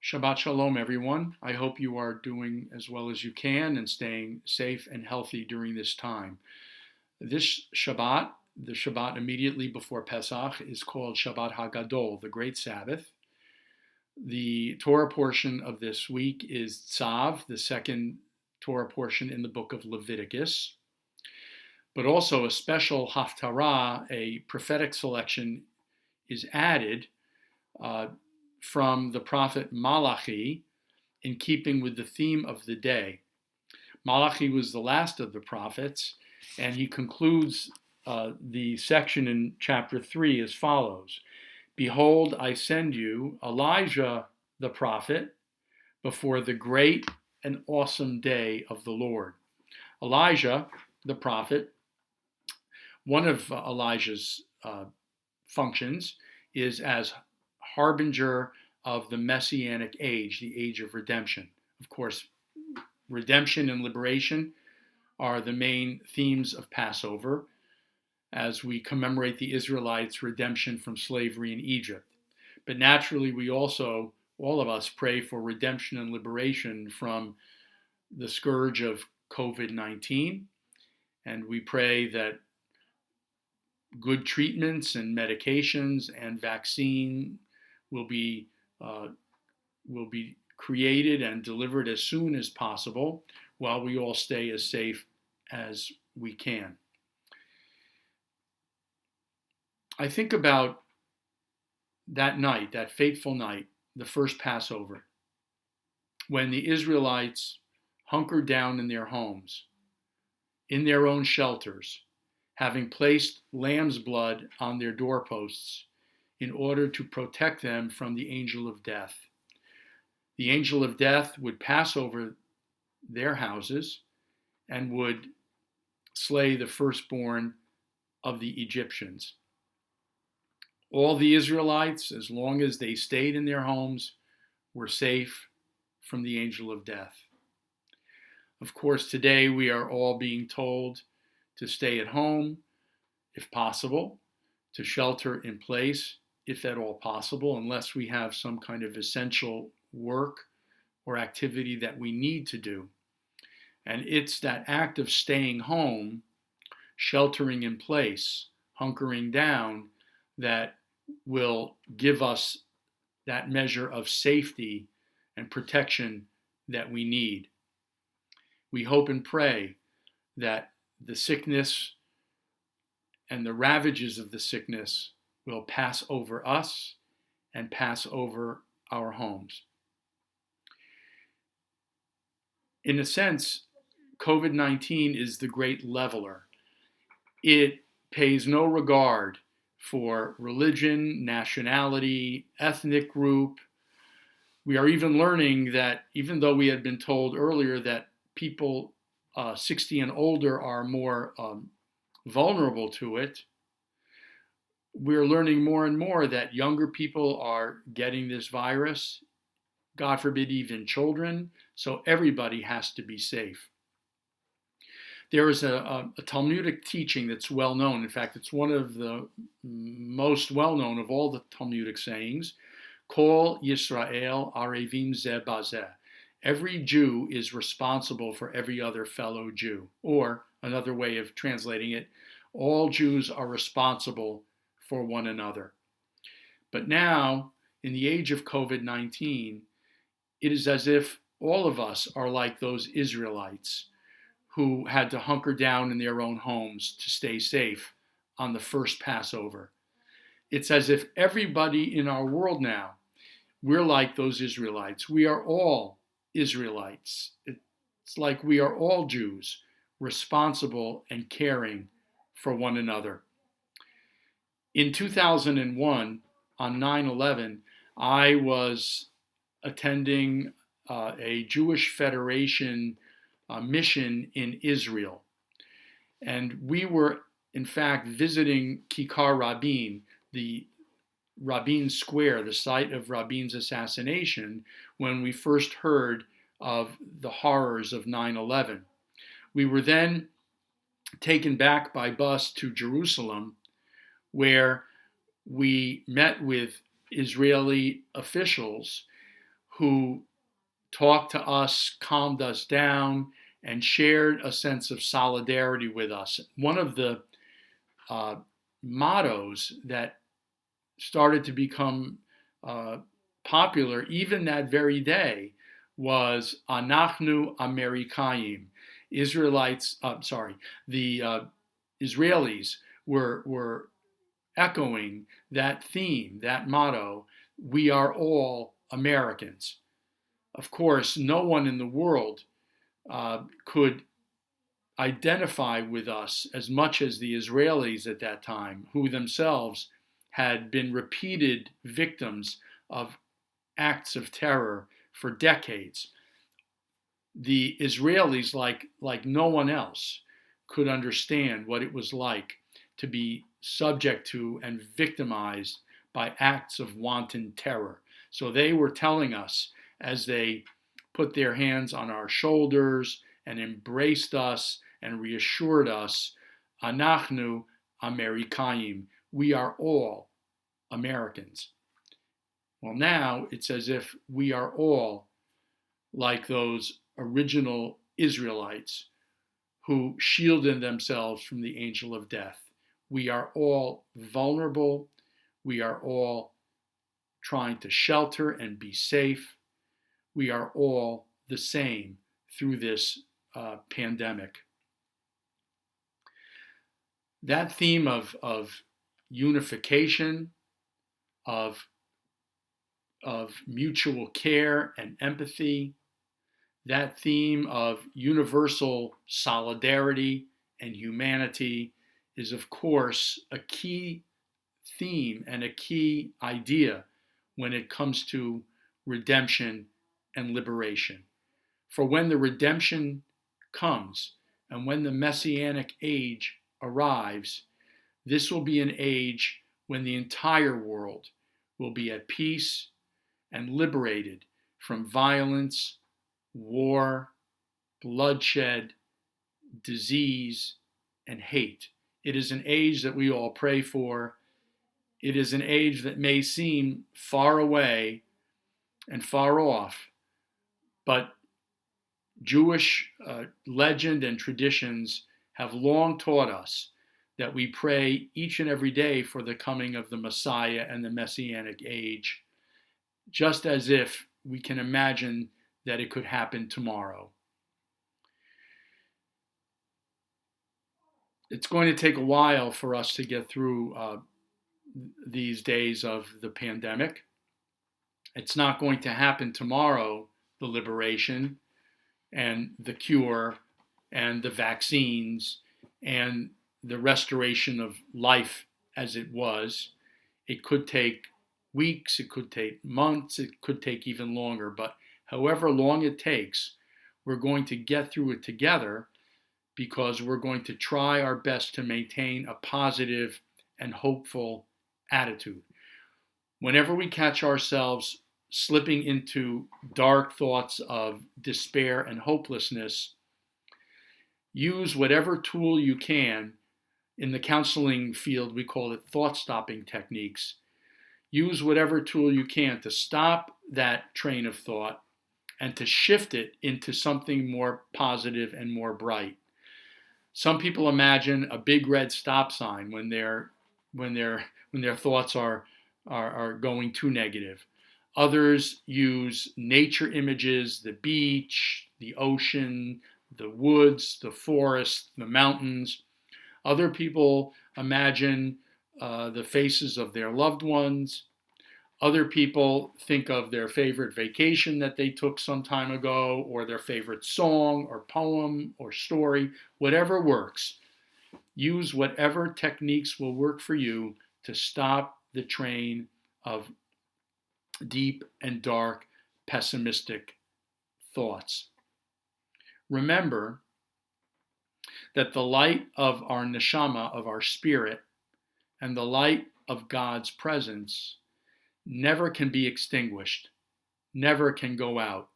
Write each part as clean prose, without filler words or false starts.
Shabbat Shalom, everyone. I hope you are doing as well as you can and staying safe and healthy during this time. This Shabbat, the Shabbat immediately before Pesach, is called Shabbat Hagadol, the Great Sabbath. The Torah portion of this week is Tzav, the second Torah portion in the book of Leviticus. But also a special haftarah, a prophetic selection, is added from the prophet Malachi in keeping with the theme of the day. Malachi was the last of the prophets, and he concludes the section in chapter 3 as follows. Behold, I send you Elijah the prophet before the great and awesome day of the Lord. Elijah the prophet, one of Elijah's functions is as harbinger of the Messianic Age, the age of redemption. Of course, redemption and liberation are the main themes of Passover as we commemorate the Israelites' redemption from slavery in Egypt. But naturally, we also, all of us, pray for redemption and liberation from the scourge of COVID-19, and we pray that good treatments and medications and vaccine will be created and delivered as soon as possible while we all stay as safe as we can. I think about that night, that fateful night, the first Passover, when the Israelites hunkered down in their homes, in their own shelters, having placed lamb's blood on their doorposts in order to protect them from the angel of death. The angel of death would pass over their houses and would slay the firstborn of the Egyptians. All the Israelites, as long as they stayed in their homes, were safe from the angel of death. Of course, today we are all being told to stay at home, if possible, to shelter in place, if at all possible, unless we have some kind of essential work or activity that we need to do. And it's that act of staying home, sheltering in place, hunkering down, that will give us that measure of safety and protection that we need. We hope and pray that the sickness and the ravages of the sickness will pass over us and pass over our homes. In a sense, COVID-19 is the great leveler. It pays no regard for religion, nationality, ethnic group. We are even learning that even though we had been told earlier that people 60 and older are more vulnerable to it, we're learning more and more that younger people are getting this virus, God forbid even children, so everybody has to be safe. There is a Talmudic teaching that's well known. In fact, it's one of the most well known of all the Talmudic sayings. Kol Yisrael arevim ze bazeh. Every Jew is responsible for every other fellow Jew. Or another way of translating it, all Jews are responsible for one another. But now, in the age of COVID-19, it is as if all of us are like those Israelites who had to hunker down in their own homes to stay safe on the first Passover. It's as if everybody in our world now, we're like those Israelites. We are all Israelites. It's like we are all Jews, responsible and caring for one another. In 2001, on 9/11, I was attending a Jewish Federation mission in Israel. And we were, in fact, visiting Kikar Rabin, the Rabin Square, the site of Rabin's assassination, when we first heard of the horrors of 9/11. We were then taken back by bus to Jerusalem, where we met with Israeli officials who talked to us, calmed us down, and shared a sense of solidarity with us. One of the mottos that started to become popular even that very day was Anachnu Amerikayim. The Israelis were echoing that theme, that motto, we are all Americans. Of course, no one in the world could identify with us as much as the Israelis at that time, who themselves had been repeated victims of acts of terror for decades. The Israelis, like no one else, could understand what it was like to be subject to and victimized by acts of wanton terror. So they were telling us, as they put their hands on our shoulders and embraced us and reassured us, Anachnu Amerikayim, we are all Americans. Well, now it's as if we are all like those original Israelites who shielded themselves from the angel of death. We are all vulnerable. We are all trying to shelter and be safe. We are all the same through this pandemic. That theme of unification, of mutual care and empathy, that theme of universal solidarity and humanity is, of course, a key theme and a key idea when it comes to redemption and liberation. For when the redemption comes and when the Messianic Age arrives, this will be an age when the entire world will be at peace and liberated from violence, war, bloodshed, disease, and hate. It is an age that we all pray for. It is an age that may seem far away and far off, but Jewish legend and traditions have long taught us that we pray each and every day for the coming of the Messiah and the Messianic Age, just as if we can imagine that it could happen tomorrow. It's going to take a while for us to get through these days of the pandemic. It's not going to happen tomorrow, the liberation and the cure and the vaccines and the restoration of life as it was. It could take weeks, it could take months, it could take even longer, but however long it takes, we're going to get through it together because we're going to try our best to maintain a positive and hopeful attitude. Whenever we catch ourselves slipping into dark thoughts of despair and hopelessness, use whatever tool you can. In the counseling field, we call it thought-stopping techniques. Use whatever tool you can to stop that train of thought and to shift it into something more positive and more bright. Some people imagine a big red stop sign when their thoughts are going too negative. Others use nature images, the beach, the ocean, the woods, the forest, the mountains. Other people imagine the faces of their loved ones. Other people think of their favorite vacation that they took some time ago, or their favorite song or poem or story, whatever works. Use whatever techniques will work for you to stop the train of deep and dark, pessimistic thoughts. Remember that the light of our neshama, of our spirit, and the light of God's presence never can be extinguished, never can go out,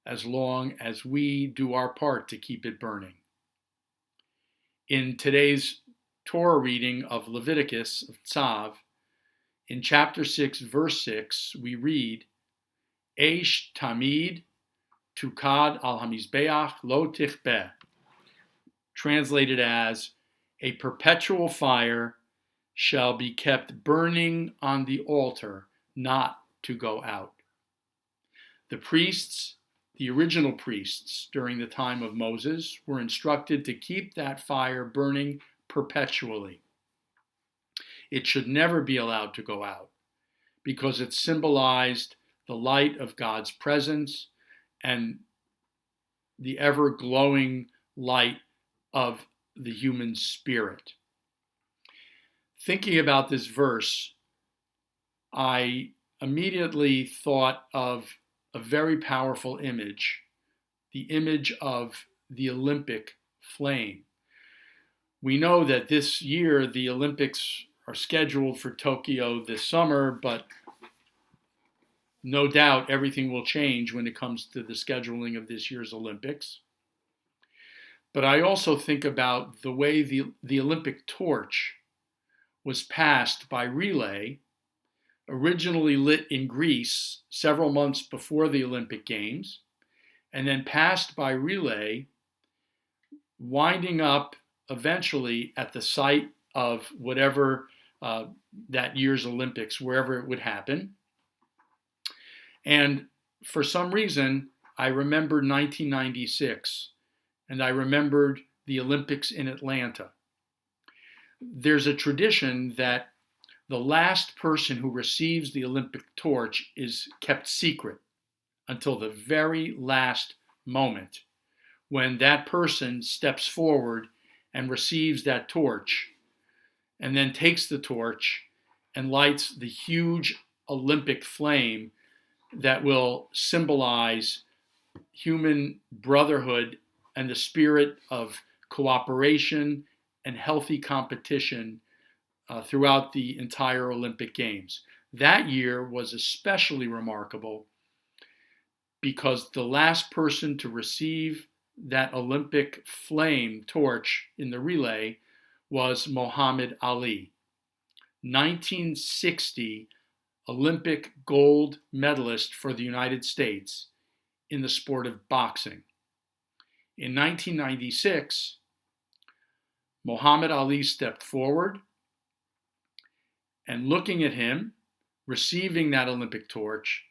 as long as we do our part to keep it burning. In today's Torah reading of Leviticus, of Tzav, in chapter 6, verse 6, we read, Eish tamid tukad al hamizbeach lo tichbeh, translated as, a perpetual fire shall be kept burning on the altar, not to go out. The priests, the original priests during the time of Moses, were instructed to keep that fire burning perpetually. It should never be allowed to go out because it symbolized the light of God's presence and the ever glowing light of the human spirit. Thinking about this verse, I immediately thought of a very powerful image, the image of the Olympic flame. We know that this year the Olympics are scheduled for Tokyo this summer, but no doubt everything will change when it comes to the scheduling of this year's Olympics. But I also think about the way the Olympic torch was passed by relay, originally lit in Greece several months before the Olympic Games, and then passed by relay, winding up eventually at the site of whatever that year's Olympics, wherever it would happen. And for some reason, I remembered 1996, and I remembered the Olympics in Atlanta. There's a tradition that the last person who receives the Olympic torch is kept secret until the very last moment, when that person steps forward and receives that torch and then takes the torch and lights the huge Olympic flame that will symbolize human brotherhood and the spirit of cooperation and healthy competition throughout the entire Olympic Games. That year was especially remarkable because the last person to receive that Olympic flame torch in the relay was Muhammad Ali, 1960 Olympic gold medalist for the United States in the sport of boxing. In 1996, Muhammad Ali stepped forward, and looking at him, receiving that Olympic torch,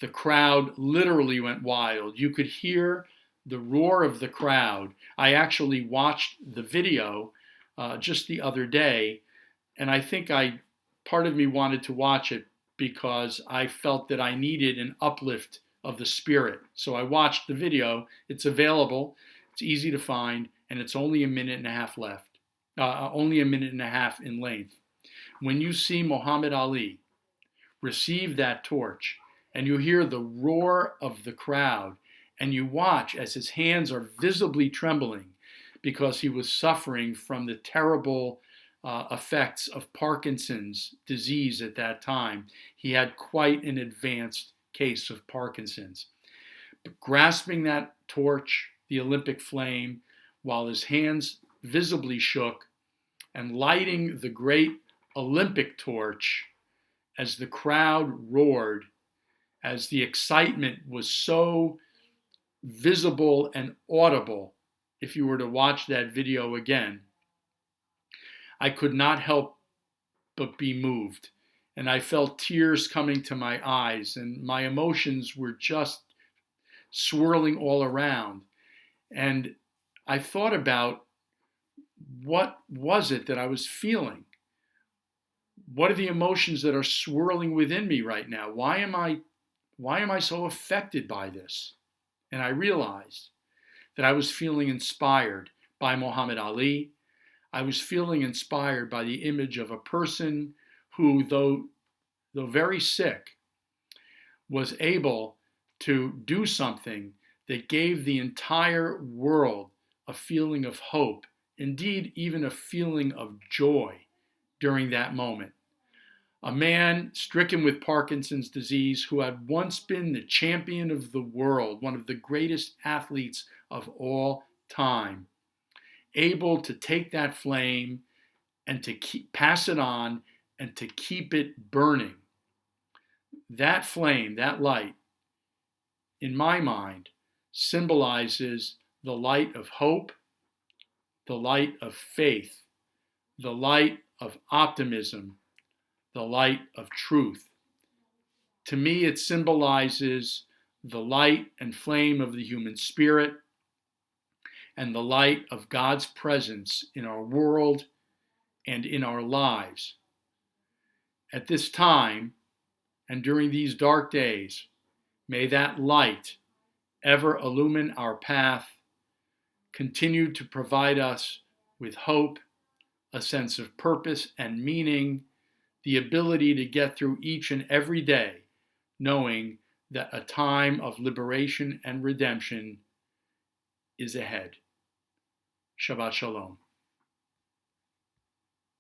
the crowd literally went wild. You could hear the roar of the crowd. I actually watched the video just the other day, and I think part of me wanted to watch it because I felt that I needed an uplift of the spirit. So I watched the video. It's available. It's easy to find, and it's only a minute and a half left. Only a minute and a half in length. When you see Muhammad Ali receive that torch, and you hear the roar of the crowd, and you watch as his hands are visibly trembling because he was suffering from the terrible effects of Parkinson's disease at that time. He had quite an advanced case of Parkinson's. But grasping that torch, the Olympic flame, while his hands visibly shook, and lighting the great Olympic torch as the crowd roared, as the excitement was so visible and audible. If you were to watch that video again, I could not help but be moved. And I felt tears coming to my eyes, and my emotions were just swirling all around. And I thought about what was it that I was feeling? What are the emotions that are swirling within me right now? Why am I so affected by this? And I realized that I was feeling inspired by Muhammad Ali. I was feeling inspired by the image of a person who, though very sick, was able to do something that gave the entire world a feeling of hope, indeed even a feeling of joy during that moment. A man stricken with Parkinson's disease who had once been the champion of the world, one of the greatest athletes of all time, able to take that flame and to pass it on and to keep it burning. That flame, that light, in my mind, symbolizes the light of hope, the light of faith, the light of optimism, the light of truth. To me, it symbolizes the light and flame of the human spirit and the light of God's presence in our world and in our lives. At this time and during these dark days, may that light ever illumine our path, continue to provide us with hope, a sense of purpose and meaning, the ability to get through each and every day, knowing that a time of liberation and redemption is ahead. Shabbat Shalom.